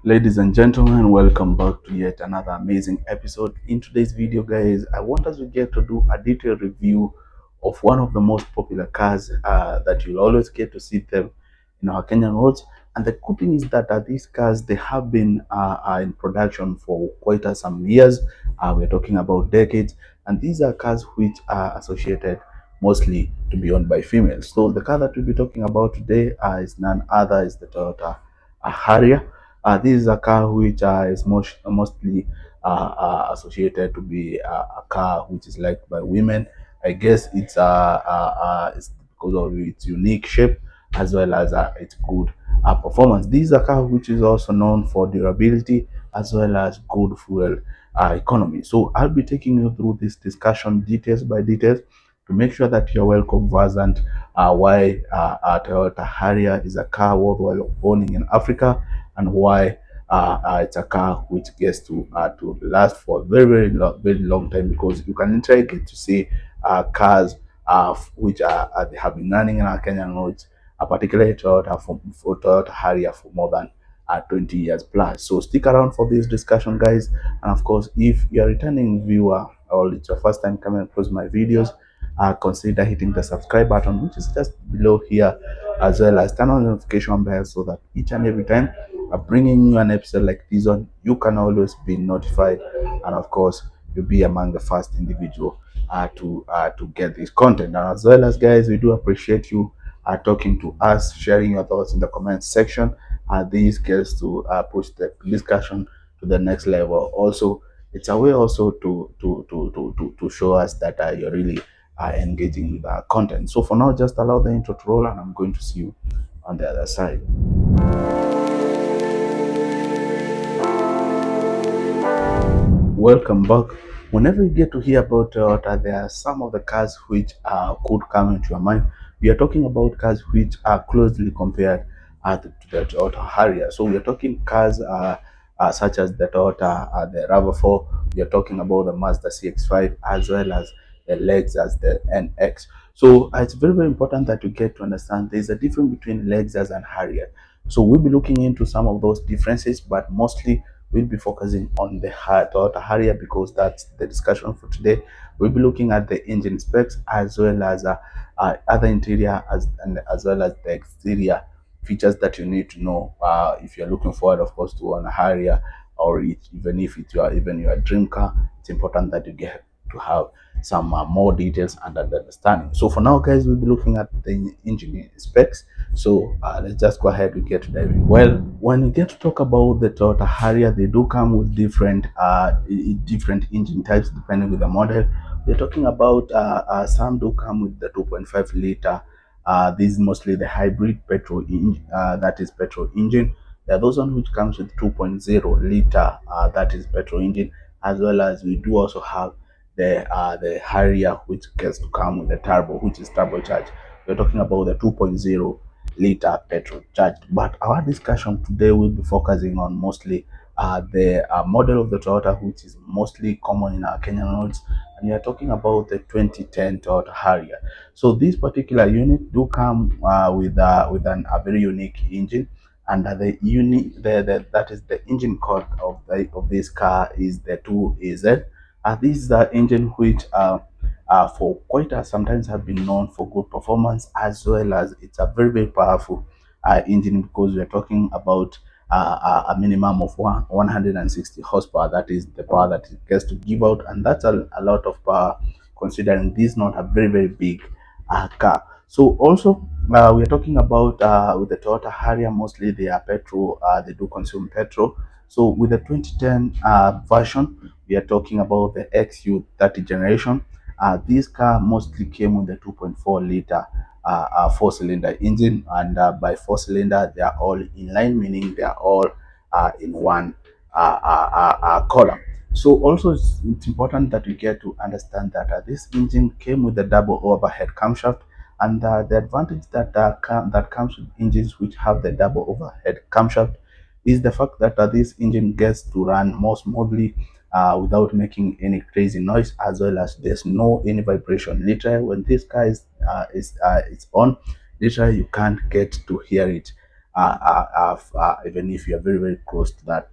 Ladies and gentlemen, welcome back to yet another amazing episode. In today's video, guys, I want us to get to do a detailed review of one of the most popular cars that you'll always get to see them in our Kenyan roads. And the good thing is that these cars, they have been in production for quite some years. We're talking about decades. And these are cars which are associated mostly to be owned by females. So the car that we'll be talking about today is none other is the Toyota Harrier. This is a car which is mostly associated to be a car which is liked by women. I guess it's because of its unique shape as well as its good performance. This is a car which is also known for durability as well as good fuel economy. So I'll be taking you through this discussion details by details to make sure that you're well conversant why Toyota Harrier is a car worthwhile owning in Africa and why it's a car which gets to last for a very long time, because you can literally get to see cars which they have been running in our Kenyan roads, particularly for Toyota Harrier for more than 20 years plus. So stick around for this discussion, guys. And of course, if you're a returning viewer or it's your first time coming across my videos, consider hitting the subscribe button, which is just below here, as well as turn on the notification bell so that each and every time I'm bringing you an episode like this one, you can always be notified, and of course, you'll be among the first individual to get this content. And as well as, guys, we do appreciate you talking to us, sharing your thoughts in the comment section. These gets to push the discussion to the next level. Also, it's a way also to show us that you're really engaging with our content. So for now, just allow the intro to roll, and I'm going to see you on the other side. Welcome back. Whenever you get to hear about Toyota, there are some of the cars which could come into your mind. We are talking about cars which are closely compared to the Toyota Harrier. So we are talking cars such as the Toyota, the RAV4. We are talking about the Mazda CX-5 as well as the Lexus, the NX. So it's very important that you get to understand there's a difference between Lexus and Harrier. So we'll be looking into some of those differences, but mostly we'll be focusing on the Toyota Harrier because that's the discussion for today. We'll be looking at the engine specs as well as other interior as well as the exterior features that you need to know if you're looking forward, of course, to own a Harrier, or even if it's your dream car. It's important that you get to have some more details and understanding. So for now, guys, we'll be looking at the engine specs. So let's just go ahead and get to diving. Well, when you get to talk about the Toyota Harrier, they do come with different engine types depending with the model. They're talking about some do come with the 2.5 liter. This is mostly the hybrid petrol engine, that is petrol engine. There are those one which comes with 2.0 liter, that is petrol engine, as well as we do also have the Harrier, which gets to come with the turbo, which is turbocharged. We're talking about the 2.0 liter petrol charged. But our discussion today will be focusing on mostly the model of the Toyota, which is mostly common in our Kenyan roads, and we are talking about the 2010 Toyota Harrier. So this particular unit do come a very unique engine, and that is the engine code of this car is the 2AZ. This is the engine which for quite sometimes have been known for good performance, as well as it's a very powerful engine, because we're talking about a minimum of 160 horsepower. That is the power that it gets to give out, and that's a lot of power considering this is not a very big car. So also we're talking about with the Toyota Harrier, mostly they are petrol, they do consume petrol. So with the 2010 version, we are talking about the XU30 generation. This car mostly came with the 2.4 liter four-cylinder engine, and by four-cylinder, they are all in line, meaning they are all in one column. So also it's important that you get to understand that this engine came with a double overhead camshaft, and the advantage that comes with engines which have the double overhead camshaft is the fact that this engine gets to run more smoothly without making any crazy noise, as well as there's no any vibration. Literally, when this car is on, literally you can't get to hear it even if you are very very close to that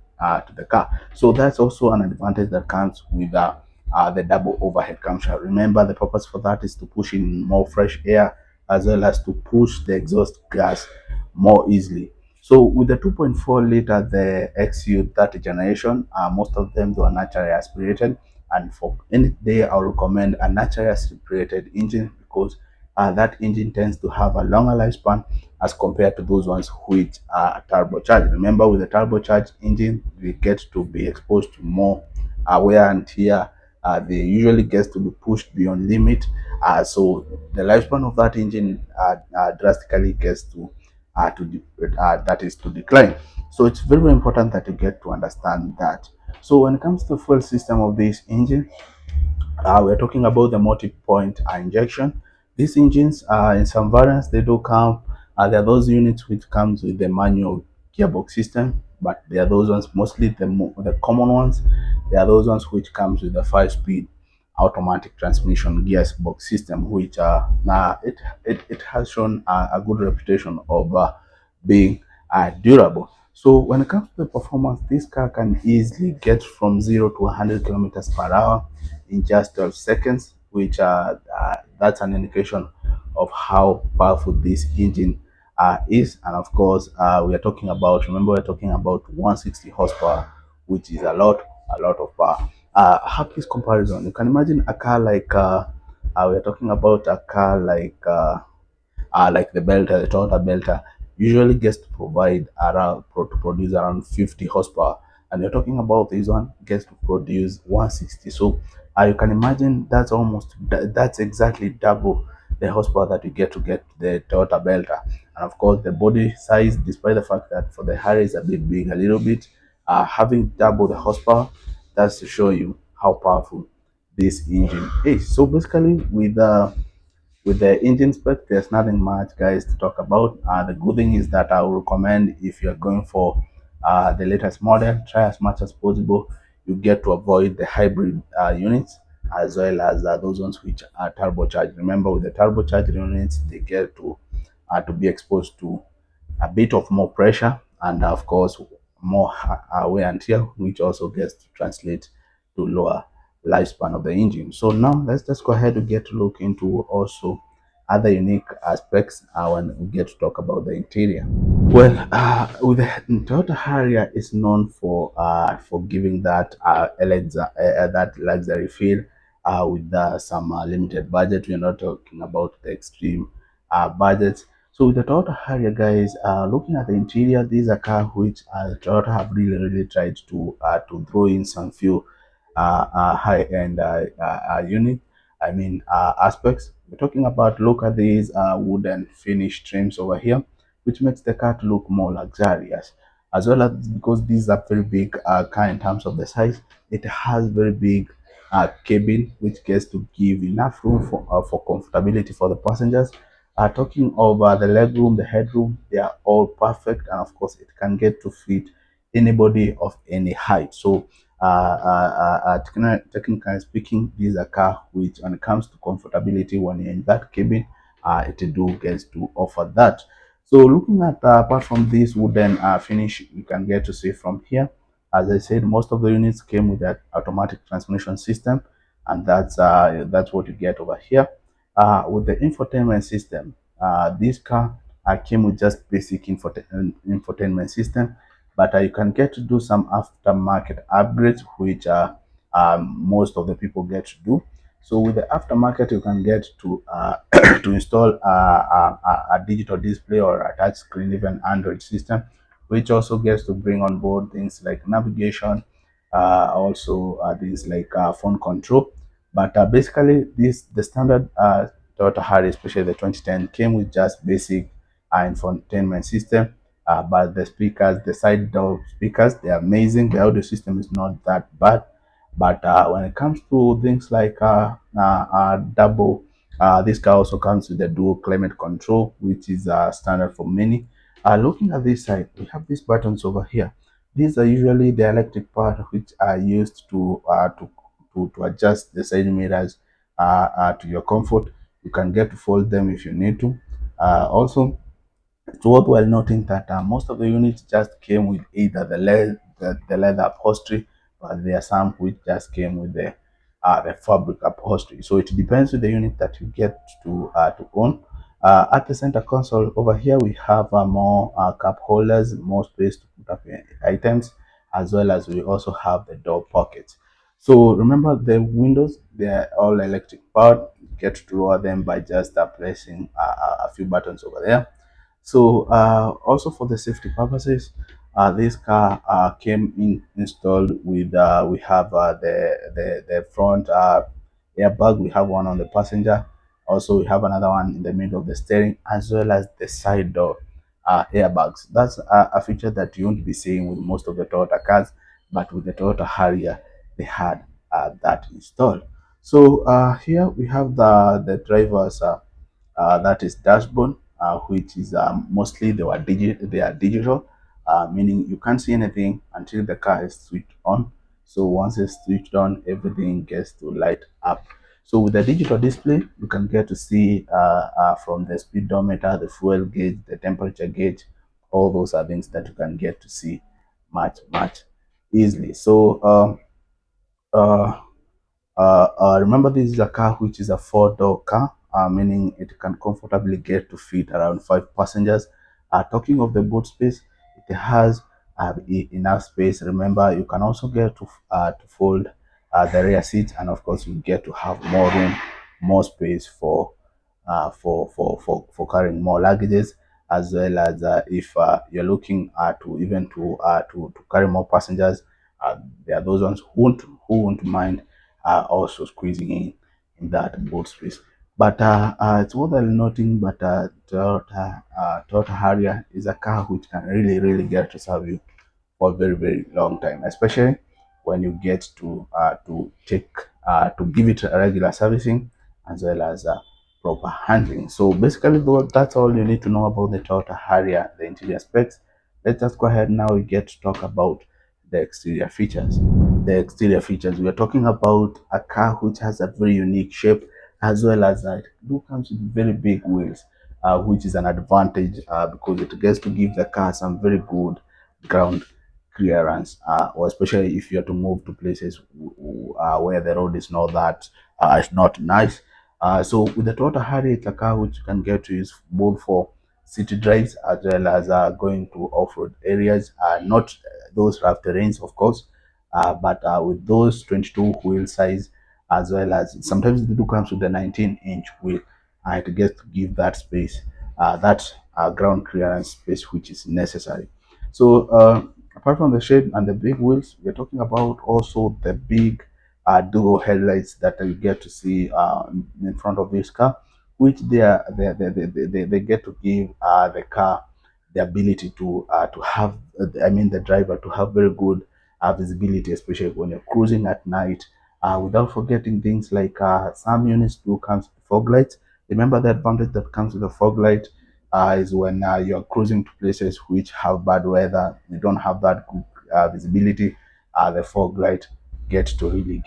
to the car. So that's also an advantage that comes with the double overhead camshaft. Remember, the purpose for that is to push in more fresh air as well as to push the exhaust gas more easily. So with the 2.4 liter, the XU 30 generation, most of them they are naturally aspirated, and for any day I will recommend a naturally aspirated engine because that engine tends to have a longer lifespan as compared to those ones which are turbocharged. Remember, with the turbocharged engine, we get to be exposed to more wear and tear. They usually get to be pushed beyond limit. So the lifespan of that engine drastically gets that is to decline. So it's very, very important that you get to understand that. So when it comes to the fuel system of this engine, we're talking about the multi-point injection. These engines, in some variants, they do come. There are those units which comes with the manual gearbox system, but there are those ones mostly the common ones. There are those ones which comes with the 5-speed automatic transmission gearbox system, which it has shown a good reputation of being durable. So when it comes to the performance, this car can easily get from 0 to 100 kilometers per hour in just 12 seconds, which that's an indication of how powerful this engine is. And of course, we are talking about, remember, we're talking about 160 horsepower, which is a lot of power. Have this comparison. You can imagine a car we're talking about a car like the Belter, the Toyota Belter, usually gets to provide around to produce around 50 horsepower, and you're talking about this one gets to produce 160. So you can imagine that's exactly double the horsepower that you get the Toyota Belter. And of course, the body size, despite the fact that for the Harrier is a bit big, a little bit, having double the horsepower, that's to show you how powerful this engine is. So basically, with the engine spec, there's nothing much, guys, to talk about. The good thing is that I will recommend if you're going for the latest model, try as much as possible. You get to avoid the hybrid units as well as those ones which are turbocharged. Remember, with the turbocharged units, they get to be exposed to a bit of more pressure and of course more wear and tear, which also gets to translate to lower lifespan of the engine. So now let's just go ahead and get to look into also other unique aspects when we get to talk about the interior. Well, with the Toyota Harrier is known for giving that that luxury feel with some limited budget. We're not talking about the extreme budgets. So with the Toyota Harrier, guys, looking at the interior, these are car which Toyota have really tried to throw in some few high-end unit. I mean aspects. We're talking about, look at these wooden finish trims over here, which makes the car to look more luxurious, as well as because these are very big car in terms of the size. It has very big cabin, which gets to give enough room for comfortability for the passengers. Talking about the leg room, the headroom, they are all perfect, and of course, it can get to fit anybody of any height. So, technically speaking, these are car which, when it comes to comfortability, when you're in that cabin, it do gets to offer that. So, looking at apart from this wooden finish, you can get to see from here. As I said, most of the units came with that automatic transmission system, and that's what you get over here. With the infotainment system, this car came with just basic infotainment system, but you can get to do some aftermarket upgrades, which most of the people get to do. So with the aftermarket, you can get to to install a digital display or a touch screen, even Android system, which also gets to bring on board things like navigation, also things like phone control. But basically, the standard Toyota Harrier, especially the 2010, came with just basic infotainment system. But the speakers, the side door speakers, they're amazing. The audio system is not that bad. But when it comes to things like double, this car also comes with the dual climate control, which is standard for many. Looking at this side, we have these buttons over here. These are usually the electric part which are used to adjust the side mirrors to your comfort. You can get to fold them if you need to. Also, It's worthwhile noting that most of the units just came with either the leather upholstery, but there are some which just came with the fabric upholstery. So it depends with the unit that you get to own. At the center console over here, we have more cup holders, more space to put up items, as well as we also have the door pockets. So remember the windows, they are all electric powered. You get to lower them by just pressing a few buttons over there. So also for the safety purposes, this car came in installed with we have the front airbag. We have one on the passenger. Also, we have another one in the middle of the steering, as well as the side door airbags. That's a feature that you won't be seeing with most of the Toyota cars, but with the Toyota Harrier, they had that installed. So here we have the driver's that is dashboard, which is mostly they are digital, meaning you can't see anything until the car is switched on. So once it's switched on, everything gets to light up. So with the digital display, you can get to see from the speedometer, the fuel gauge, the temperature gauge. All those are things that you can get to see much easily. So uh, remember, this is a car which is a four-door car, meaning it can comfortably get to fit around five passengers. Talking of the boot space, it has enough space. Remember, you can also get to fold the rear seats, and of course, you get to have more room, more space for carrying more luggages, as well as if you're looking to carry more passengers. There are those ones who won't mind also squeezing in that boot space. But it's worth noting, but Toyota Harrier is a car which can really get to serve you for a very long time, especially when you get to take to give it a regular servicing, as well as proper handling. So basically, though, that's all you need to know about the Toyota Harrier, the interior specs. Let's just go ahead now. We get to talk about the exterior features. The exterior features. We are talking about a car which has a very unique shape, as well as it do comes with very big wheels, which is an advantage because it gets to give the car some very good ground clearance, or especially if you are to move to places where the road is not that it's not nice. So with the Toyota Harrier, it's a car which you can get to use both for city drives as well as going to off-road areas, not those rough terrains, of course, but with those 22 wheel size, as well as sometimes it do comes with the 19-inch wheel, it gets to give that space, that ground clearance space which is necessary. So apart from the shade and the big wheels, we're talking about also the big dual headlights that you get to see in front of this car, which they get to give the car the ability to have, I mean, the driver to have very good visibility, especially when you're cruising at night. Without forgetting things like some units do comes with fog lights. Remember the advantage that comes with a fog light is when you're cruising to places which have bad weather, you don't have that good visibility. The fog light get to really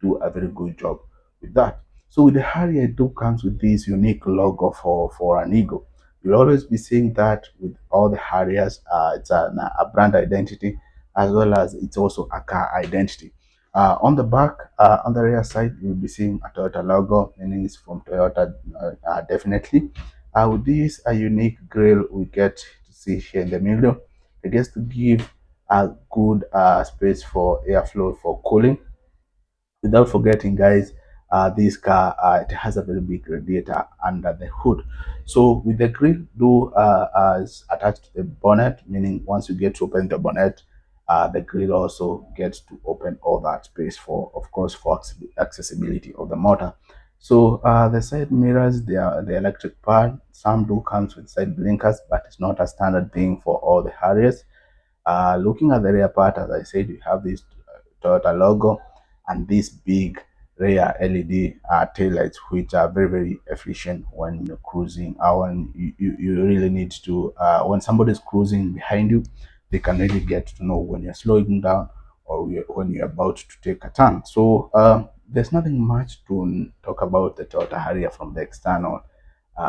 do a very good job with that. So with the Harrier, it do comes with this unique logo for an eagle. You'll always be seeing that with all the Harriers. It's a brand identity, as well as it's also a car identity. On the back, on the rear side, you'll be seeing a Toyota logo, meaning it's from Toyota, definitely. With this, a unique grill we get to see here in the middle, it gets to give a good space for airflow for cooling. Without forgetting, guys, this car it has a very big radiator under the hood. So with the grill do is attached to the bonnet, meaning once you get to open the bonnet, the grill also gets to open all that space for, of course, for accessibility of the motor. So the side mirrors, they are the electric part. Some do comes with side blinkers, but it's not a standard thing for all the Harriers. Looking at the rear part, as I said, you have this Toyota logo and this big rear LED taillights, which are very efficient when you're cruising. When you really need to, when somebody's cruising behind you, they can really get to know when you're slowing down or when you're about to take a turn. So there's nothing much to talk about the Toyota Harrier from the external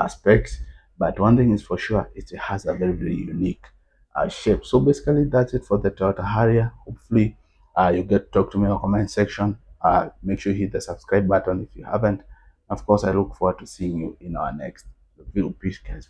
specs. But one thing is for sure, it has a very, very unique shape. So basically, that's it for the Toyota Harrier. Hopefully, you get to talk to me in the comment section. Make sure you hit the subscribe button if you haven't. Of course, I look forward to seeing you in our next review. Peace, guys.